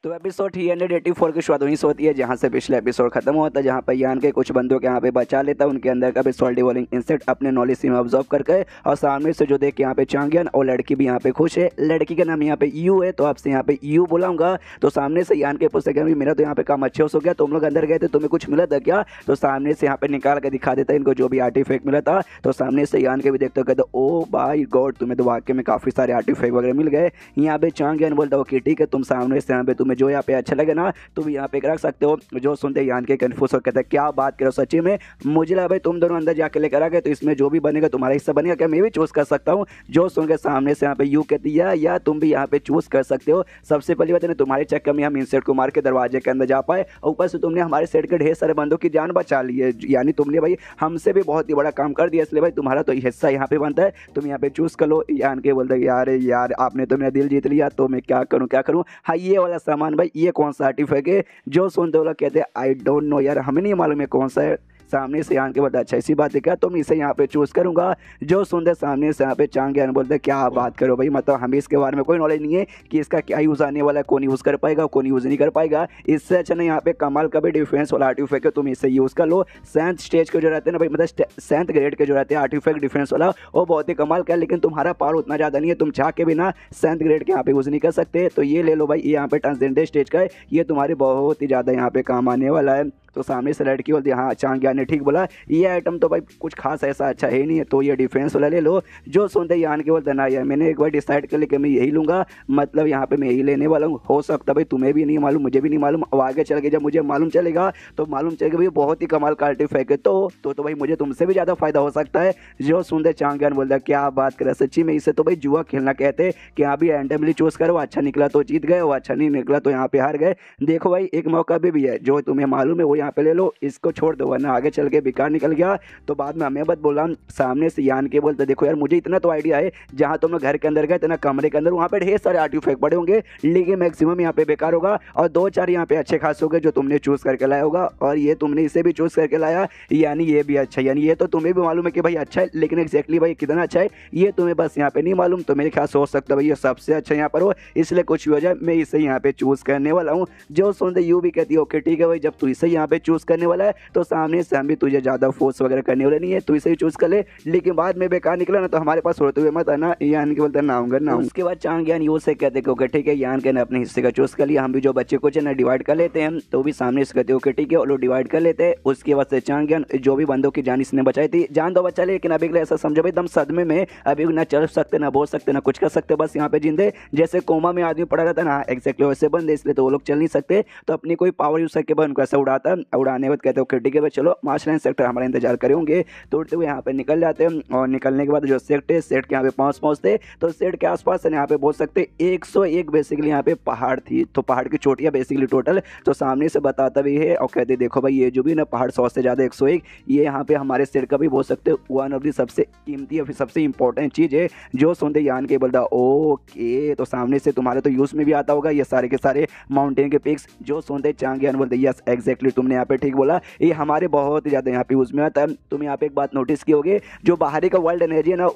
तो एपिसोड 384 की शुरुआत वहीं से होती है जहां से पिछले एपिसोड खत्म होता है, जहां पर यान के कुछ बंदों के यहाँ पे बचा लेता है उनके अंदर का भी सोल डिवॉल्विंग इंसेक्ट अपने नॉलेज सीम ऑब्जर्व करके, और सामने से जो देख के यहाँ पे चांगियन और लड़की भी यहाँ पे खुश है। लड़की का नाम यहाँ पे यू है, तो आपसे यहाँ पे यू बुलाऊंगा। तो सामने से यान के पूछते कि मेरा तो यहाँ पे काम अच्छे हो गया, तुम लोग अंदर गए थे, तुम्हें कुछ मिला था क्या? तो सामने से यहाँ पे निकाल के दिखा देता है इनको जो भी आर्टिफैक्ट मिला था। तो सामने से यान के भी देखते हो, कहते ओ बाई गॉड, तुम्हें तो वाकई में काफी सारे आर्टिफैक्ट वगैरह मिल गए। यहाँ पे चांगियन बोलता हो कि ठीक है, तुम सामने से यहाँ पे तुम्हें जो यहाँ पे अच्छा लगे ना तुम यहाँ पे रख सकते हो। जो सुनते यान के कन्फ्यूज हो, कहते हैं क्या बात करो सच्ची में, मुझे लगा भाई तुम दोनों अंदर जाके लेकर आ गए तो इसमें जो भी बनेगा तुम्हारा हिस्सा बनेगा, क्या मैं भी चूज कर सकता हूँ? जो सुन के सामने से यहाँ पे यू कहती है या तुम भी यहाँ पे चूज कर सकते हो। सबसे पहली बात है तुम्हारे चक्कर में हम इंसेक्ट को मार के दरवाजे के अंदर जा पाए, ऊपर से तुमने हमारे सेट के ढेर सारे बंदों की जान बचा ली है, यानी तुमने भाई हमसे भी बहुत ही बड़ा काम कर दिया, इसलिए भाई तुम्हारा तो हिस्सा यहाँ पे बनता है, तुम यहाँ पे चूज कर लो। यान के बोलते यार यार आपने तो मेरा दिल जीत लिया, तो मैं क्या करूँ। हाँ ये वाला सामान भाई, ये कौन सा आर्टिफैक्ट है? जो सुनते वो लोग कहते हैं आई डोंट नो यार, हमें नहीं मालूम है कौन सा है। सामने से यान के बोलते अच्छा ऐसी बात है क्या, तो मैं इसे यहाँ पे चूज करूंगा। जो सुनते सामने से यहाँ पे चांगियन बोलते क्या बात करो भाई, मतलब हमें इसके बारे में कोई नॉलेज नहीं है कि इसका क्या यूज आने वाला है, कौन यूज कर पाएगा कौन यूज नहीं कर पाएगा। इससे अच्छा ना यहाँ पे कमाल का भी डिफेंस वाला आर्टिफैक्ट है, तुम इसे यूज कर लो। 7th स्टेज के जो रहते हैं ना भाई, मतलब 7th ग्रेड के जो रहते हैं आर्टिफैक्ट डिफेंस वाला, वो बहुत ही कमाल का है, लेकिन तुम्हारा पावर उतना ज्यादा नहीं है, तुम चाह के भी ना 7th ग्रेड के यहाँ पे यूज नहीं कर सकते। तो ये ले लो भाई, ये यहाँ पे ट्रांसजेंडर स्टेज का है, ये तुम्हारे बहुत ही ज्यादा यहाँ पे काम आने वाला है। तो सामने से लड़की बोलती है हाँ चांगियन ने ठीक बोला, ये आइटम तो भाई कुछ खास ऐसा अच्छा है नहीं है, तो ये डिफेंस वाला ले लो। जो सुनते यान के बोलते ना यार मैंने एक बार डिसाइड कर लिया कि मैं यही लूंगा, मतलब यहाँ पे मैं यही लेने वाला हूँ। हो सकता भाई तुम्हें भी नहीं मालूम, मुझे भी नहीं मालूम, अब आगे चल के जब मुझे मालूम चलेगा तो मालूम चलेगा भाई बहुत ही कमाल का आर्टिफैक्ट है, तो भाई मुझे तुमसे भी ज़्यादा फायदा हो सकता है। जो सुनते चांगियन बोलता क्या बात करे, सच्ची में इसे तो भाई जुआ खेलना कहते कि यहाँ भी रैंडमली चूज करो, अच्छा निकला तो जीत गए, वो अच्छा नहीं निकला तो यहाँ पे हार गए। देखो भाई एक मौका भी है, जो तुम्हें मालूम है वो यहाँ पे ले लो, को छोड़ दो वरना आगे चल के बेकार निकल गया तो बाद में हमें मत बोला। सामने से यान के बोलते देखो यार मुझे इतना तो आइडिया है, जहां तुम लोग घर के अंदर गए थे ना कमरे के अंदर, वहां पे ढेर सारे आर्टिफैक्ट पड़े होंगे, लेकिन मैक्सिमम यहाँ पे बेकार होगा और 2-4 यहाँ पे अच्छे खास होंगे जो तुमने चूज करके लाया होगा, और ये तुमने इसे भी चूज करके लाया, यानी ये भी अच्छा, यानी ये तो तुम्हें भी मालूम है कि भाई अच्छा है, लेकिन एक्जैक्टली भाई कितना अच्छा है ये तुम्हें बस यहाँ पे नहीं मालूम। तो मेरे ख्याल हो सकता है भाई ये सबसे अच्छा यहाँ पर हो, इसलिए कुछ भी हो जाए मैं इसे यहाँ पे चूज करने वाला हूँ। जो सुनते यू भी कहती है ओके ठीक है भाई, जब तू इसे यहाँ पे चूज करने वाला है तो सामने से हम भी तुझे ज्यादा फोर्स वगैरह करने वाले नहीं है, तू इसे ही चूज कर ले, लेकिन बाद में बेकार निकला ना तो हमारे पास होते हुए मत आना। यान के बोलते ना आऊंगा ना। उसके बाद चांगियन यू से कहते ओके ठीक है, यान के ने अपने हिस्से का चूज कर लिया, हम भी जो बच्चे को ना डिवाइड कर लेते हैं, तो भी सामने से कहते ओके ठीक है वो लोग डिवाइड कर लेते हैं। उसके बाद से चांगियन जो भी बंदों की जान इसने बचाई थी, जान तो बचा ले, लेकिन अभी ऐसा समझो भाई एकदम सदमे में, अभी ना चल सकते ना बोल सकते ना कुछ कर सकते, बस यहाँ पे जिंदे जैसे कोमा में आदमी पड़ा रहता ना एक्जैक्टली वैसे बंदे, इसलिए तो वो लोग चल नहीं सकते, तो अपनी कोई पावर यूज करके उनको ऐसा उड़ाता, उड़ाने के बाद कहते ओके ठीक है चलो मार्शल सेक्टर हमारा इंतजार करे होंगे। तो उड़ते हुए यहाँ पे निकल जाते हैं, और निकलने के बाद जो सेट है सेट के यहाँ पे पहुँचते तो सेट के आसपास यहाँ पे बोल सकते 101 बेसिकली यहाँ पे पहाड़ थी, तो पहाड़ की चोटियाँ बेसिकली टोटल, तो सामने से बताता भी है और कहते देखो भाई ये जो भी ना पहाड़ 100 से ज़्यादा 101, ये यहाँ पे हमारे सेट का भी बोल सकते वन ऑफ दी सबसे कीमती या फिर सबसे इंपॉर्टेंट चीज़ है। जो सुनते यान के बोलता ओके, तो सामने से तुम्हारे तो यूज़ में भी आता होगा ये सारे के सारे माउंटेन के पिक्स। जो सुनते चांगियन बोलते यस एग्जैक्टली तुमने यहाँ पे ठीक बोला, ये हमारे बहुत ही ज़्यादा यहाँ पे यूज़ में आता है। तुम यहाँ पे एक बात नोटिस की होगी, जो बाहरी का वर्ल्ड एनर्जी है ना,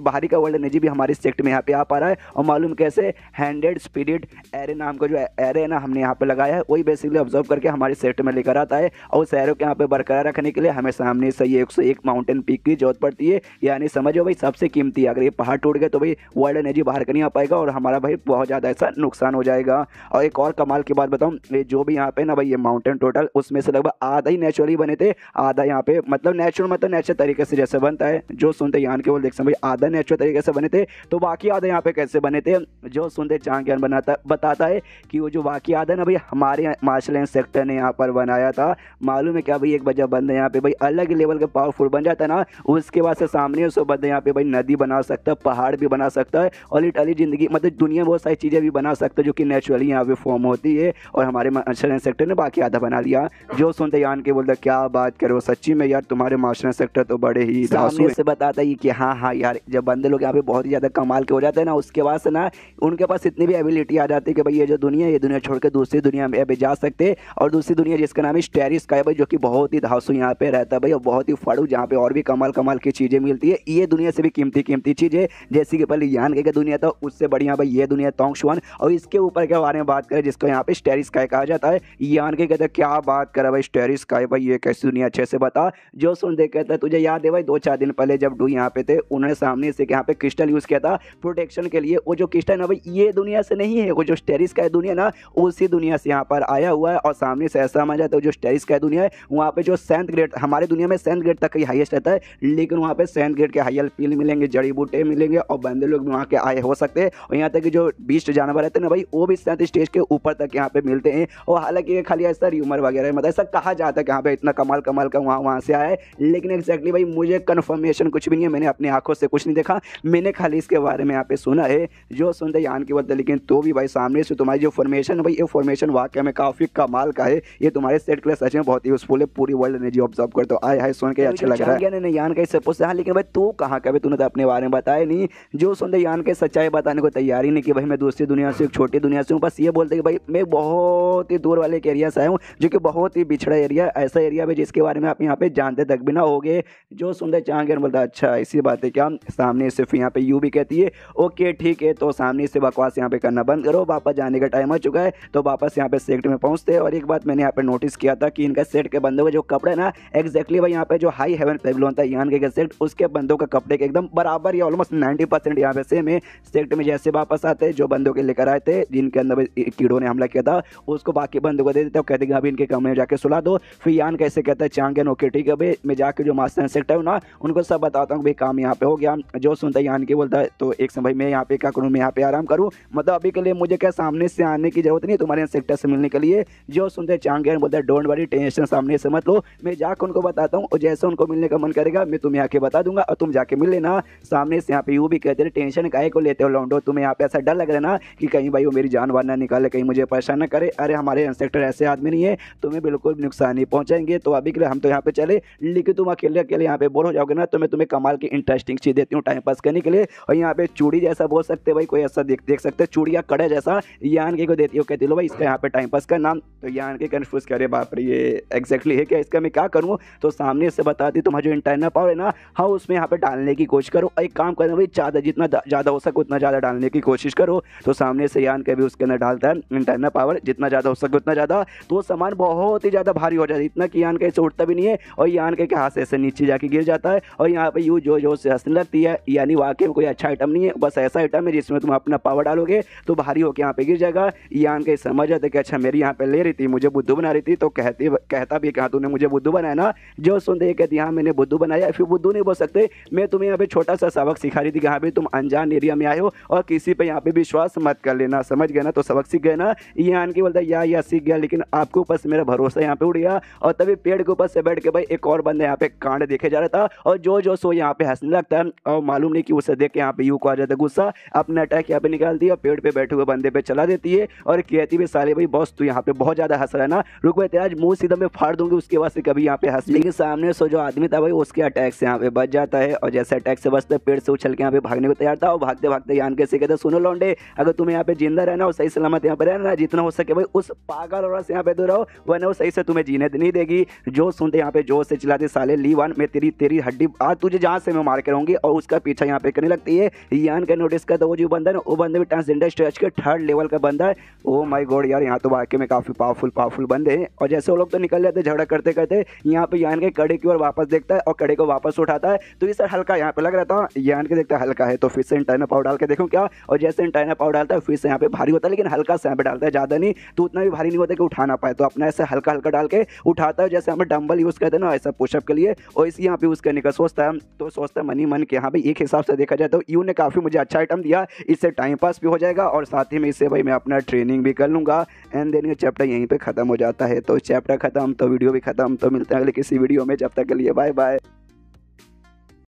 बाहरी का वर्ल्ड एनर्जी भी हमारे सेक्टर में यहाँ पे आ पा रहा है, और मालूम कैसे, हैंडेड स्पिरिट एरे नाम का जो एरे है ना हमने यहाँ पे लगाया है, वही बेसिकली ऑब्जर्व करके हमारे सेक्टर में लेकर आता है, और उस एरो को यहाँ पे बरकरार रखने के लिए हमें सामने से 101 माउंटेन पीक की जरूरत पड़ती है, यानी समझो भाई सबसे कीमती, अगर ये पहाड़ टूट गए तो भाई वर्ल्ड एनर्जी बाहर का नहीं आ पाएगा और हमारा भाई बहुत ज़्यादा ऐसा नुकसान हो जाएगा। और एक और कमाल की बात बताऊँ, ये जो भी यहाँ पे ना भाई ये माउंटेन टोटल उसमें से लगभग आधा ही नेचुरली बने थे, आधा यहाँ पे मतलब नेचुरल तरीके से जैसे बनता है। जो सुनते यान के वो देख भाई आधा नेचुरल तरीके से बने थे, तो बाकी आधा यहाँ पे कैसे बने थे? जो सुनते चांगियन बताता है कि वो जो बाकी आधा ना भाई हमारे मार्शल सेक्टर ने यहाँ पर बनाया था। मालूम है क्या भाई, एक बजा बंदा यहाँ पे भाई अलग लेवल का पावरफुल बन जाता है ना, उसके बाद से सामने उसको बंदा यहाँ पे भाई नदी बना सकता है, पहाड़ भी बना सकता है, और लिटरली जिंदगी मतलब दुनिया में बहुत सारी चीज़ें भी बना सकता है जो कि नेचुरली यहाँ पे फॉर्म होती है, और हमारे मार्शल सेक्टर ने बाकी आधा बना लिया। जो सुनते यान के बोलता क्या बात करो, सच्ची में यार तुम्हारे मास्टर इंस्पेक्टर तो बड़े ही सामने से बताता है कि हाँ हाँ यार, जब बंदे लोग यहाँ पे बहुत ही ज़्यादा कमाल के हो जाते हैं ना, उसके बाद से ना उनके पास इतनी भी एबिलिटी आ जाती है कि भाई ये जो दुनिया है, ये दुनिया छोड़ के दूसरी दुनिया में अभी जा सकते। और दूसरी दुनिया जिसका नाम है स्टेरिस का है भाई, जो कि बहुत ही धांसू यहाँ पे रहता है भाई, और बहुत ही फड़ू, जहाँ पे और भी कमाल कमाल की चीज़ें मिलती है। ये दुनिया से भी कीमती कीमती चीज़ें, जैसे कि पहले यान के दुनिया था, उससे बढ़िया भाई ये दुनिया तोंगशुआन। और इसके ऊपर के बारे में बात करें जिसको यहाँ पे स्टेरिस का कहा जाता है, यान के कहते हैं क्या बात करा भाई स्टेरिस का भाई, ये कैसी दुनिया, अच्छे से बता। जो सुन दे कहता है तुझे याद है भाई 2-4 दिन पहले जब डू यहाँ पे थे, उन्होंने सामने से यहाँ पे क्रिस्टल यूज किया था प्रोटेक्शन के लिए। वो जो क्रिस्टल ना भाई ये दुनिया से नहीं है, वो जो स्टेरिस का दुनिया ना उसी दुनिया से यहाँ पर आया हुआ है। और सामने से ऐसा समझ आता है जो स्टेरिस का दुनिया है वहाँ पे जो 7th ग्रेड, हमारे दुनिया में 7th ग्रेड तक ही हाईएस्ट रहता है, लेकिन वहाँ पे 7th ग्रेड के हाई फील मिलेंगे, जड़ी बूटे मिलेंगे, और बंदे लोग भी वहाँ के आए हो सकते हैं। और यहाँ तक कि जो बीस्ट जानवर रहते हैं ना भाई, वो भी 7th स्टेज के ऊपर तक यहाँ पे मिलते हैं। और हालांकि ये खाली ऐसा र्यूमर वगैरह मतलब ऐसा कहा जाता है कि यहाँ पे इतना कमाल कमाल का वहाँ से आया है, लेकिन एक्जैक्टली भाई मुझे कन्फर्मेशन कुछ भी नहीं है, मैंने अपनी आंखों से कुछ नहीं देखा, मैंने खाली इसके बारे में यहाँ पे सुना है। जो सुनते यान की बोलते, लेकिन तो भी भाई सामने से तुम्हारी जो फॉर्मेशन है भाई, ये फॉर्मेशन वाकई में काफी कमाल का है, ये तुम्हारे सेट के लिए सच में बहुत ही यूजफुल है, पूरी वर्ल्ड ने जी ऑब्जर्व कर तो आया है, सुन के अच्छा लग रहा है। यान कैसे पूछते हैं, लेकिन भाई तू कहाँ का, तूने तो अपने बारे में बताया नहीं। जो सुनते यान के सच्चाई बताने को तैयार ही नहीं कि भाई मैं दूसरी दुनिया से, एक छोटी दुनिया से हूँ, बस ये बोलते कि भाई मैं बहुत ही दूर वाले एक एरिया से आया हूँ, जो कि बहुत ही बिछड़ा एरिया, ऐसा एरिया है जिसके बारे में आप यहाँ पे जानते तक भी ना होगे। जो सुनते चांगेर बोलता अच्छा ऐसी बात है क्या। सामने से फिर यहाँ पे यू भी कहती है ओके ठीक है, तो सामने से बकवास यहाँ पे करना बंद करो, वापस जाने का टाइम आ चुका है। तो वापस यहाँ पे सेट में पहुंचते हैं। और एक बात मैंने यहाँ पे नोटिस किया था कि इनका सेट के बंदों के जो कपड़े ना एक्जैक्टली भाई यहाँ पे जो हाई हेवन पेविलियन था यान के सेट, उसके बंदों का कपड़े के एकदम बराबर या ऑलमोस्ट 90% यहाँ पे सेम है। सेट में जैसे वापस आते हैं, जो बंदों के लेकर आए थे, जिनके अंदर कीड़ों ने हमला किया था, उसको बाकी बंदों को दे देते हैं, कहते हैं अभी इनके कमरे में जाके सुला दो। फिर यान कैसे कहता है चांगेन ओके ठीक है भाई, मैं जाके जो मास्टर इंस्पेक्टर हूँ ना उनको सब बताता हूँ भाई काम यहाँ पे हो गया। जो सुनता है यान की बोलता है तो एक समय मैं यहाँ पे क्या करूँ, मैं यहाँ पे आराम करूँ, मतलब अभी के लिए मुझे क्या सामने से आने की जरूरत नहीं है तुम्हारे इंस्पेक्टर से मिलने के लिए। जो सुनते चांगेन बोलता है डोंट वरी, टेंशन सामने से मत लो, मैं जाकर उनको बताता हूँ, और जैसे उनको मिलने का मन करेगा मैं तुम्हें आके बता दूंगा और तुम जाके मिल लेना। सामने से यहाँ पे यू भी कहते हैं टेंशन काहे को लेते हो लौंडो, तुम्हें यहाँ पे ऐसा डर लग रहा है ना कि कहीं भाई वो मेरी जान वार ना निकाले, कहीं मुझे परेशान न करे। अरे हमारे इंस्पेक्टर ऐसे आदमी नहीं है, तुम्हें बिल्कुल नुकसान नहीं पहुंचाएंगे, तो अभी के लिए हम तो यहाँ पे चले, लेकिन तुम अकेले अकेले यहाँ पे बोर हो जाओगे ना, तो मैं तुम्हें कमाल की इंटरेस्टिंग चीज देती हूँ टाइम पास करने के लिए। और यहाँ पे चूड़ी जैसा बोल सकते भाई, कोई ऐसा देख सकते चूड़ी या कड़े जैसा यान के को देती हो, कहती लो भाई इसका यहाँ पे टाइम पास का नाम। तो यान के कन्फ्यूज करे बाप रे ये एक्जैक्टली है क्या, इसका मैं क्या करूँ। तो सामने से बताती तुम्हारा जो इंटरनल पावर है ना, हाँ उसमें यहाँ पे डालने की कोशिश करो, एक काम करना भाई ज़्यादा जितना ज़्यादा हो सके उतना ज़्यादा डालने की कोशिश करो। तो सामने से यान के भी उसके अंदर डालता है इंटरनल पावर, जितना ज़्यादा हो सके उतना ज़्यादा, तो सामान बहुत ही ज़्यादा भारी हो जाता है, इतना कि यान के उठता भी नहीं है, और यान के हाथ से ऐसे नीचे जाके गिर जाता है। और यहाँ पे यू जो से हंसने लगती है, यानी वाकई में कोई अच्छा आइटम नहीं है, बस ऐसा आइटम है जिसमें तुम अपना पावर डालोगे तो भारी होकर यहाँ पे गिर जाएगा। यान के समझ जाते कि अच्छा मेरी यहाँ पे ले रही थी, मुझे बुद्धू बना रही थी, तो कहता भी कहा तूने मुझे बुद्धू बनाया ना। जो सुनते कहती हाँ मैंने बुद्धू बनाया, फिर बुद्धू नहीं बोल सकते, मैं तुम्हें यहाँ पे छोटा सा सबक सिखा रही थी कि हाँ भाई तुम अनजान एरिया में आए हो और किसी पे यहाँ पे विश्वास मत कर लेना, समझ गए ना, तो सबक सीख गए ना। यान की बोलता है या सीख गया, लेकिन आपके ऊपर से मेरा भरोसा यहाँ पे उड़ गया। और तभी पेड़ के ऊपर से बैठ के भाई एक और बंदा यहाँ पे कांड देखे जा रहा था, और जो सो यहाँ पे हंसने लगता है, और मालूम नहीं कि उसे देख के यहाँ पे यू को आ जाता है गुस्सा, अपना अटैक यहाँ पे निकाल दिया, पेड़ पे बैठे हुए बंदे पे चला देती है, और कहती भी साले भाई बॉस तू यहाँ पे बहुत ज्यादा हंस रहा है ना, रुक भाई तेरा आज मुंह सीधा मैं फाड़ दूंगी, उसके बाद से कभी यहाँ पे हंस। लेकिन सामने सो जो आदमी था भाई उसके अटैक से यहाँ पे बच जाता है, और जैसे अटैक से बचते पेड़ से उछल के यहाँ पे भागने को तैयार था। और भागते भागते यान कैसे कहते सुनो लौंडे, अगर तुम्हें यहाँ पे जिंदा रहना और सही सलामत यहाँ पे रहना, जितना हो सके भाई उस पागल औरत से यहाँ पे दूर रहो, वरना वो सही से तुम्हें जीने नहीं देगी। जो सुनते यहाँ पे जोर से चिल्लाते साले ली वन, मैं तेरी हड्डी आज तुझे जहाँ से मैं मार के रहूंगी, और उसका पीछा यहाँ पे करने लगती है। यान का नोटिस करता वो जो बंदा है ना, वो बंदा भी ट्रांसजेंडर स्टेज के 3rd लेवल का बंदा है। ओ माय गॉड यार, यहाँ तो वाकई में काफी पावरफुल बंदे हैं। और जैसे वो लोग तो निकल जाते झगड़ा करते करते, यहाँ पे यान के कड़े की ओर वापस देखता है और कड़े को वापस उठाता है। तो ये सर हल्का यहाँ पे लग रहा था, यान के देखता है हल्का है, तो फिर से इंटरनल पावर डाल के देखूं क्या। और जैसे इंटरनल पावर डालता है फिर से यहाँ पे भारी होता है, लेकिन हल्का से यहाँ पे डालता है, ज्यादा नहीं, तो उतना भी भारी नहीं होता कि उठा ना पाए, तो अपना ऐसे हल्का हल्का डाल के उठाता है, जैसे हमें डंबल यूज करते हैं ना ऐसा पुशअप के लिए, और इसी यहाँ पे यूज करने का सोचता है। तो सोचता है मनी मन के हाँ भाई एक हिसाब से देखा जाए तो यू ने काफी मुझे अच्छा आइटम दिया, इससे टाइम पास भी हो जाएगा और साथ ही में इससे भाई मैं अपना ट्रेनिंग भी कर लूंगा। एंड देन ये चैप्टर यहीं पे खत्म हो जाता है। तो चैप्टर खत्म तो वीडियो भी खत्म, तो मिलते हैं अगले किसी वीडियो में, जब तक के लिए बाय बाय।